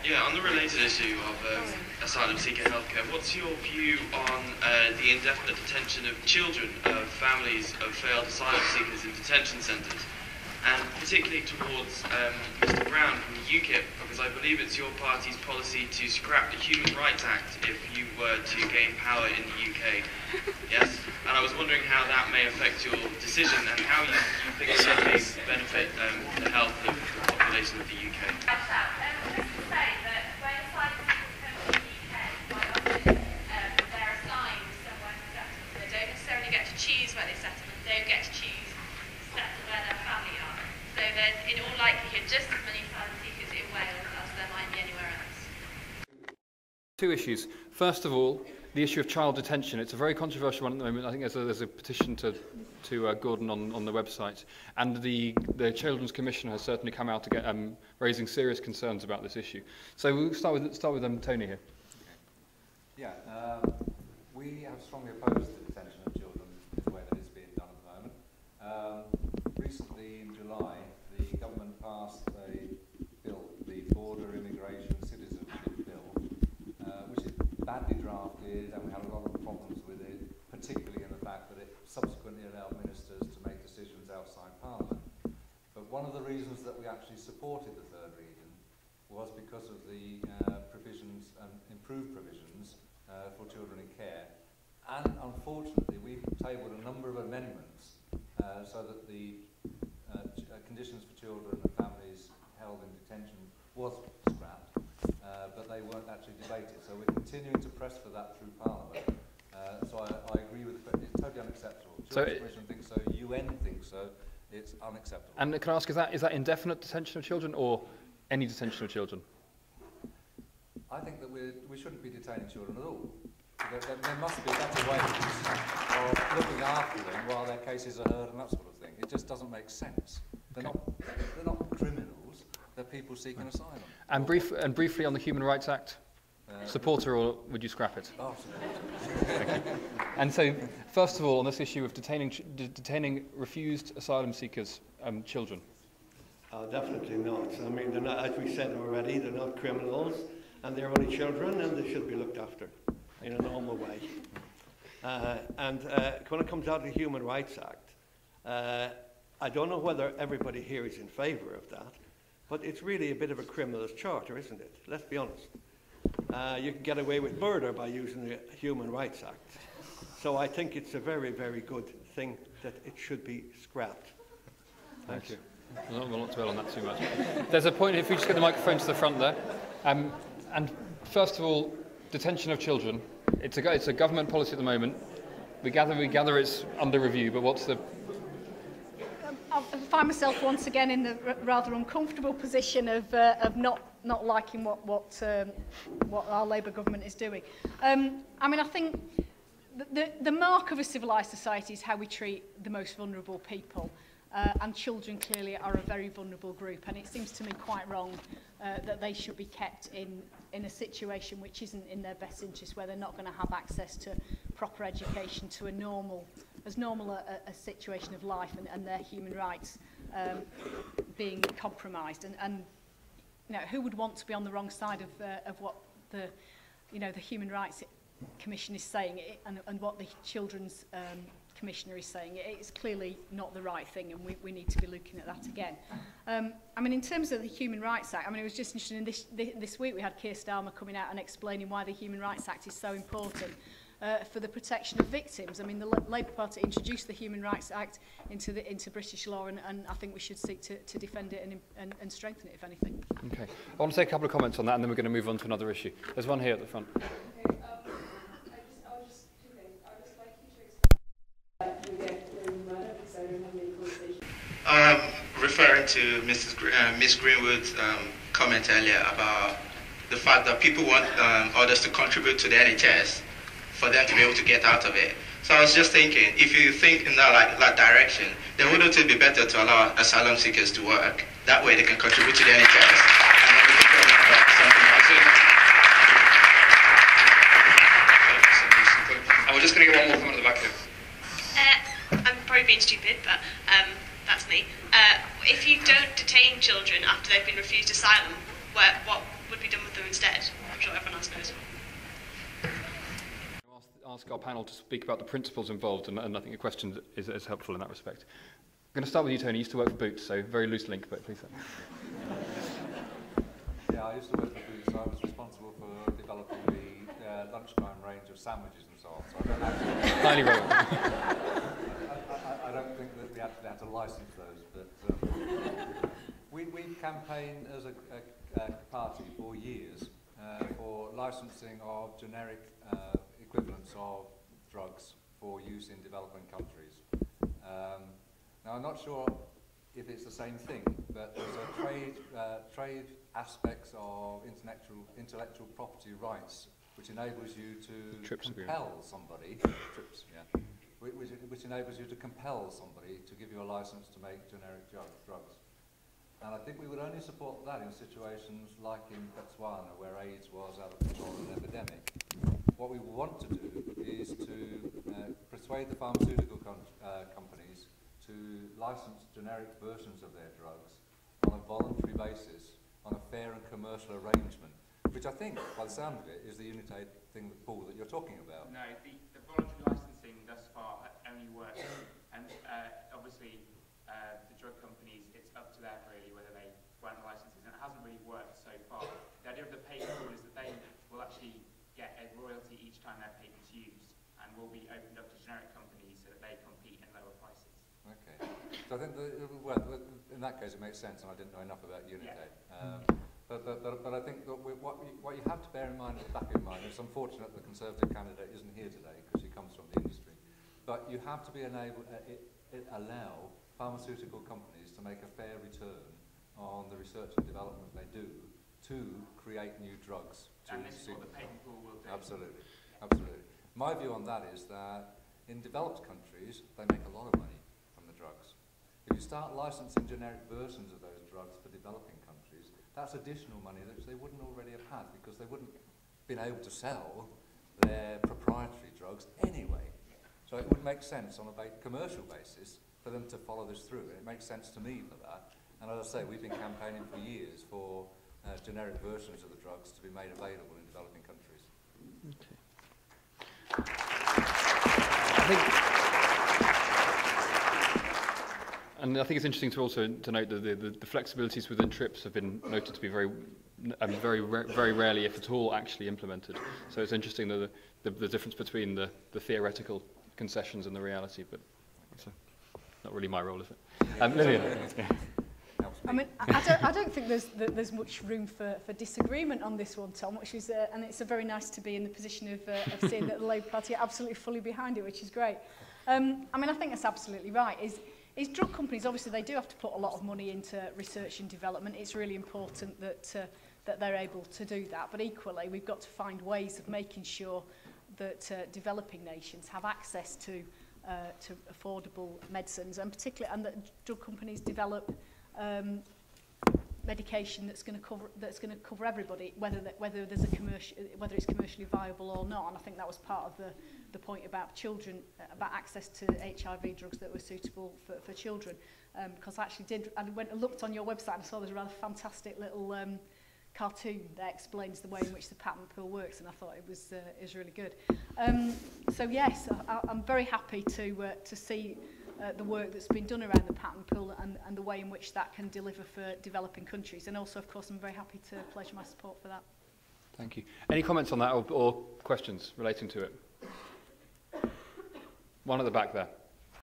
Yeah, on the related issue of asylum seeker healthcare, what's your view on the indefinite detention of children of families of failed asylum seekers in detention centres? And particularly towards Mr Brown from the UKIP, because I believe it's your party's policy to scrap the Human Rights Act if you were to gain power in the UK. Yes? And I was wondering how that may affect your decision and how you think that may benefit the health of the population of the UK. Choose where they settle and don't get to choose settle where their family are. So there's in all likelihood just as many asylum seekers in Wales as there might be anywhere else. Two issues. First of all, the issue of child detention. It's a very controversial one at the moment. I think there's a petition to Gordon on the website, and the Children's Commissioner has certainly come out to get raising serious concerns about this issue. So we'll start with Tony here. Yeah, we have strongly opposed the detention of children in the way that it's being done at the moment. Recently, in July, the government passed a bill, the Border Immigration Citizenship Bill, which is badly drafted, and we had a lot of problems with it, particularly in the fact that it subsequently allowed ministers to make decisions outside Parliament. But one of the reasons that we actually supported the third reading was because of the provisions and improved provisions for children in care. And unfortunately, we've tabled a number of amendments so that the conditions for children and families held in detention was scrapped, but they weren't actually debated. So we're continuing to press for that through Parliament. So I agree with the it's totally unacceptable. Children's Commission thinks so, UN thinks so, it's unacceptable. And can I ask, is that indefinite detention of children or any detention of children? I think that we shouldn't be detaining children at all. There must be better ways of looking after them while their cases are heard and that sort of thing. It just doesn't make sense. They're not criminals. They're people seeking asylum. And briefly on the Human Rights Act, supporter or would you scrap it? Oh, supporter. Thank you. And so, first of all, on this issue of detaining refused asylum seekers, children. Definitely not. I mean, they're not, as we said already, they're not criminals, and they're only children, and they should be looked after in a normal way. And when it comes down to the Human Rights Act, I don't know whether everybody here is in favour of that, but it's really a bit of a criminalist charter, isn't it? Let's be honest. You can get away with murder by using the Human Rights Act. So I think it's a very, very good thing that it should be scrapped. Thank you. We'll not dwell on that too much. There's a point, if we just get the microphone to the front there. And first of all, detention of children. It's a government policy at the moment. We gather it's under review, but what's the... I find myself once again in the rather uncomfortable position of not liking what our Labour government is doing. I mean, I think the mark of a civilised society is how we treat the most vulnerable people. And children clearly are a very vulnerable group, and it seems to me quite wrong that they should be kept in a situation which isn't in their best interest, where they're not going to have access to proper education, to as normal a situation of life, and their human rights being compromised. And you know, who would want to be on the wrong side of what the Human Rights Commission is saying, and what the Children's Commissioner is saying? It's clearly not the right thing, and we need to be looking at that again. I mean, in terms of the Human Rights Act, I mean, it was just interesting, this week we had Keir Starmer coming out and explaining why the Human Rights Act is so important for the protection of victims. I mean, the Labour Party introduced the Human Rights Act into British law, and I think we should seek to defend it and strengthen it, if anything. Okay. I want to say a couple of comments on that, and then we're going to move on to another issue. There's one here at the front. Okay, referring to Miss Greenwood's comment earlier about the fact that people want others to contribute to the NHS for them to be able to get out of it. So I was just thinking, if you think in that direction, then wouldn't it be better to allow asylum seekers to work? That way they can contribute to the NHS, and then we can talk about something else. And we're just going to get one more comment at the back here. I'm probably being stupid, but that's me. If you don't detain children after they've been refused asylum, what would be done with our panel to speak about the principles involved, and I think your question is helpful in that respect. I'm going to start with you, Tony. You used to work for Boots, so very loose link, but please. Yeah, I used to work for Boots. I was responsible for developing the lunchtime range of sandwiches and so on. So I don't actually... Highly relevant. I don't think that we actually had to license those, but we've campaigned as a party for years for licensing of generic equivalents of drugs for use in developing countries. Now, I'm not sure if it's the same thing, but there's a trade aspects of intellectual property rights which enables you to compel somebody, which enables you to compel somebody to give you a license to make generic drugs. And I think we would only support that in situations like in Botswana, where AIDS was out of control and an epidemic. What we want to do is to persuade the pharmaceutical companies to license generic versions of their drugs on a voluntary basis, on a fair and commercial arrangement, which I think, by the sound of it, is the Unitaid thing, Paul, that you're talking about. No, the voluntary licensing thus far only works, and obviously the drug companies, it's up to them really whether they grant licenses, and it hasn't really worked so far. The idea of the patent pool is that they will actually get a royalty each time their patent's used, and will be opened up to generic companies so that they compete in lower prices. Okay. So I think, well, in that case it makes sense, and I didn't know enough about Unitaid. Yeah. But I think that what you have to bear in mind, at the back of your mind, it's unfortunate the Conservative candidate isn't here today because he comes from the industry, but you have to be allow pharmaceutical companies to make a fair return on the research and development they do to create new drugs. And this is what the patent pool will do. Absolutely, absolutely. My view on that is that in developed countries, they make a lot of money from the drugs. If you start licensing generic versions of those drugs for developing countries, that's additional money that they wouldn't already have had because they wouldn't have been able to sell their proprietary drugs anyway. So it would make sense on a commercial basis for them to follow this through. And it makes sense to me for that. And as I say, we've been campaigning for years for generic versions of the drugs to be made available in developing countries. Okay. I think it's interesting to also to note that the flexibilities within TRIPS have been noted to be very rarely, if at all, actually implemented. So it's interesting that the difference between the theoretical concessions and the reality, but it's not really my role, is it? Lillian. I mean, I don't think there's much room for disagreement on this one, Tom, which is, and it's very nice to be in the position of seeing that the Labour Party are absolutely fully behind it, which is great. I mean, I think that's absolutely right. Is drug companies, obviously, they do have to put a lot of money into research and development. It's really important that they're able to do that. But equally, we've got to find ways of making sure that developing nations have access to affordable medicines, and particularly, and that drug companies develop medication that's going to cover everybody, whether it's commercially viable or not. And I think that was part of the point about children, about access to HIV drugs that were suitable for children. Because I went and looked on your website and I saw there's a rather fantastic little cartoon that explains the way in which the patent pool works, and I thought it was really good. So yes, I'm very happy to see the work that's been done around the patent pool and the way in which that can deliver for developing countries. And also, of course, I'm very happy to pledge my support for that. Thank you. Any comments on that or questions relating to it? One at the back there.